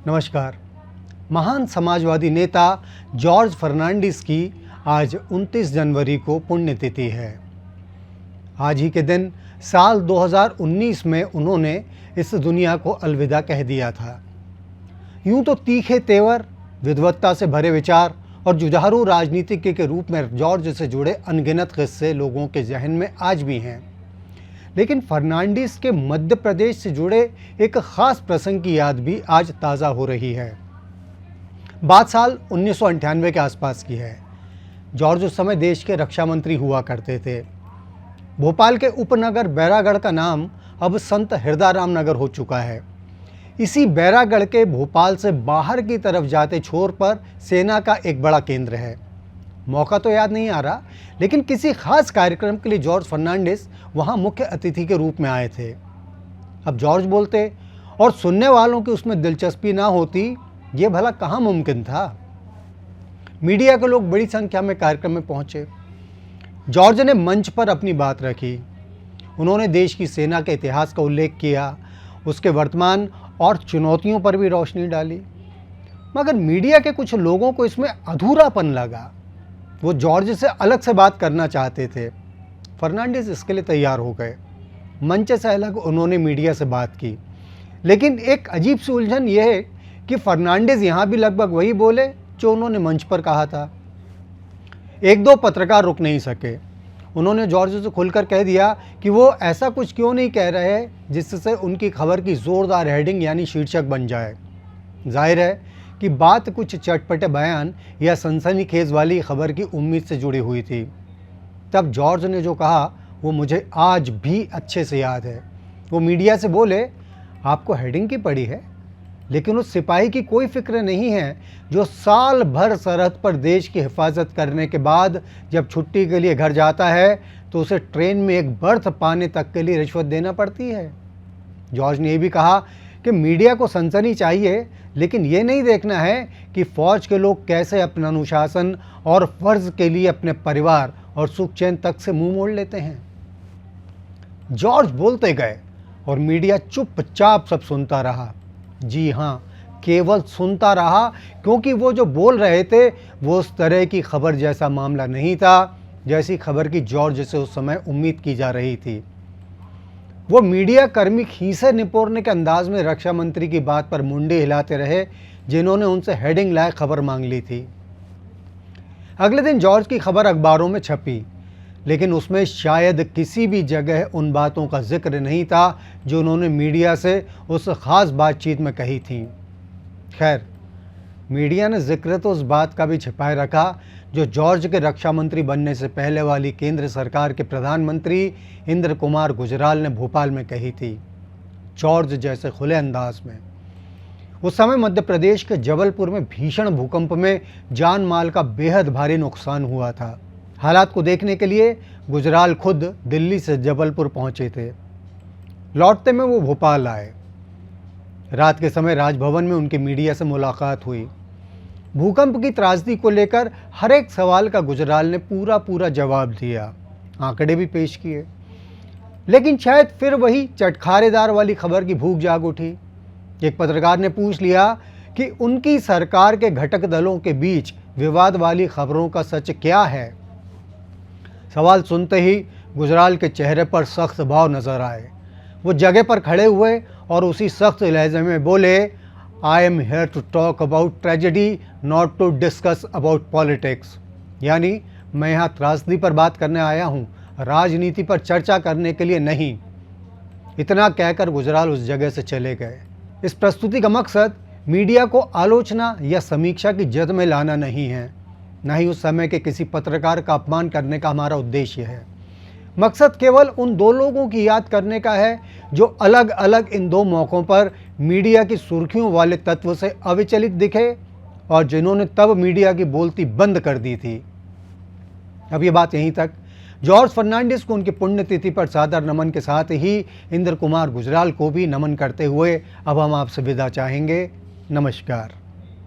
नमस्कार। महान समाजवादी नेता जॉर्ज फर्नांडिस की आज 29 जनवरी को पुण्यतिथि है। आज ही के दिन साल 2019 में उन्होंने इस दुनिया को अलविदा कह दिया था। यूं तो तीखे तेवर, विद्वत्ता से भरे विचार और जुझारू राजनीतिज्ञ के रूप में जॉर्ज से जुड़े अनगिनत किस्से लोगों के जहन में आज भी हैं। लेकिन फर्नांडिस के मध्य प्रदेश से जुड़े एक खास प्रसंग की याद भी आज ताज़ा हो रही है। बात साल 1998 के आसपास की है। जॉर्ज उस समय देश के रक्षा मंत्री हुआ करते थे। भोपाल के उपनगर बैरागढ़ का नाम अब संत हृदयराम नगर हो चुका है। इसी बैरागढ़ के भोपाल से बाहर की तरफ जाते छोर पर सेना का एक बड़ा केंद्र है। मौका तो याद नहीं आ रहा, लेकिन किसी खास कार्यक्रम के लिए जॉर्ज फर्नांडिस वहां मुख्य अतिथि के रूप में आए थे। अब जॉर्ज बोलते और सुनने वालों की उसमें दिलचस्पी ना होती, ये भला कहाँ मुमकिन था। मीडिया के लोग बड़ी संख्या में कार्यक्रम में पहुंचे। जॉर्ज ने मंच पर अपनी बात रखी। उन्होंने देश की सेना के इतिहास का उल्लेख किया, उसके वर्तमान और चुनौतियों पर भी रोशनी डाली। मगर मीडिया के कुछ लोगों को इसमें अधूरापन लगा। वो जॉर्ज से अलग से बात करना चाहते थे। फर्नांडिस इसके लिए तैयार हो गए। मंच से अलग उन्होंने मीडिया से बात की। लेकिन एक अजीब सी उलझन यह है कि फर्नांडिस यहाँ भी लगभग वही बोले जो उन्होंने मंच पर कहा था। एक दो पत्रकार रुक नहीं सके। उन्होंने जॉर्ज से खुलकर कह दिया कि वो ऐसा कुछ क्यों नहीं कह रहे जिससे उनकी खबर की ज़ोरदार हेडिंग यानी शीर्षक बन जाए। जाहिर है कि बात कुछ चटपटे बयान या सनसनीखेज वाली खबर की उम्मीद से जुड़ी हुई थी। तब जॉर्ज ने जो कहा वो मुझे आज भी अच्छे से याद है। वो मीडिया से बोले, आपको हेडिंग की पड़ी है, लेकिन उस सिपाही की कोई फिक्र नहीं है जो साल भर सरहद पर देश की हिफाजत करने के बाद जब छुट्टी के लिए घर जाता है तो उसे ट्रेन में एक बर्थ पाने तक के लिए रिश्वत देना पड़ती है। जॉर्ज ने यह भी कहा कि मीडिया को सनसनी चाहिए, लेकिन ये नहीं देखना है कि फौज के लोग कैसे अपना अनुशासन और फर्ज के लिए अपने परिवार और सुख चैन तक से मुंह मोड़ लेते हैं। जॉर्ज बोलते गए और मीडिया चुपचाप सब सुनता रहा। जी हाँ, केवल सुनता रहा, क्योंकि वो जो बोल रहे थे वो उस तरह की खबर जैसा मामला नहीं था जैसी खबर की जॉर्ज से उस समय उम्मीद की जा रही थी। वो मीडिया कर्मी खीसे निपोरने के अंदाज में रक्षा मंत्री की बात पर मुंडी हिलाते रहे जिन्होंने उनसे हेडिंग लायक खबर मांग ली थी। अगले दिन जॉर्ज की खबर अखबारों में छपी, लेकिन उसमें शायद किसी भी जगह उन बातों का जिक्र नहीं था जो उन्होंने मीडिया से उस खास बातचीत में कही थी। खैर, मीडिया ने जिक्र तो उस बात का भी छिपाए रखा जो जॉर्ज के रक्षा मंत्री बनने से पहले वाली केंद्र सरकार के प्रधानमंत्री इंद्र कुमार गुजराल ने भोपाल में कही थी, जॉर्ज जैसे खुले अंदाज में। उस समय मध्य प्रदेश के जबलपुर में भीषण भूकंप में जान माल का बेहद भारी नुकसान हुआ था। हालात को देखने के लिए गुजराल खुद दिल्ली से जबलपुर पहुंचे थे। लौटते में वो भोपाल आए। रात के समय राजभवन में उनकी मीडिया से मुलाकात हुई। भूकंप की त्रासदी को लेकर हर एक सवाल का गुजराल ने पूरा जवाब दिया, आंकड़े भी पेश किए। लेकिन शायद फिर वही चटखारेदार वाली खबर की भूख जाग उठी। एक पत्रकार ने पूछ लिया कि उनकी सरकार के घटक दलों के बीच विवाद वाली खबरों का सच क्या है। सवाल सुनते ही गुजराल के चेहरे पर सख्त भाव नजर आए। वो जगह पर खड़े हुए और उसी सख्त लहजे में बोले, I am here to talk about tragedy, not to discuss about politics. यानी मैं यहाँ त्रासदी पर बात करने आया हूँ, राजनीति पर चर्चा करने के लिए नहीं। इतना कहकर गुजराल उस जगह से चले गए। इस प्रस्तुति का मकसद मीडिया को आलोचना या समीक्षा की जद में लाना नहीं है, न ही उस समय के किसी पत्रकार का अपमान करने का हमारा उद्देश्य है। मकसद केवल उन दो लोगों की याद करने का है जो अलग अलग इन दो मौक़ों पर मीडिया की सुर्खियों वाले तत्व से अविचलित दिखे और जिन्होंने तब मीडिया की बोलती बंद कर दी थी। अब ये बात यहीं तक। जॉर्ज फर्नांडिस को उनकी पुण्यतिथि पर सादर नमन के साथ ही इंद्र कुमार गुजराल को भी नमन करते हुए अब हम आपसे विदा चाहेंगे। नमस्कार।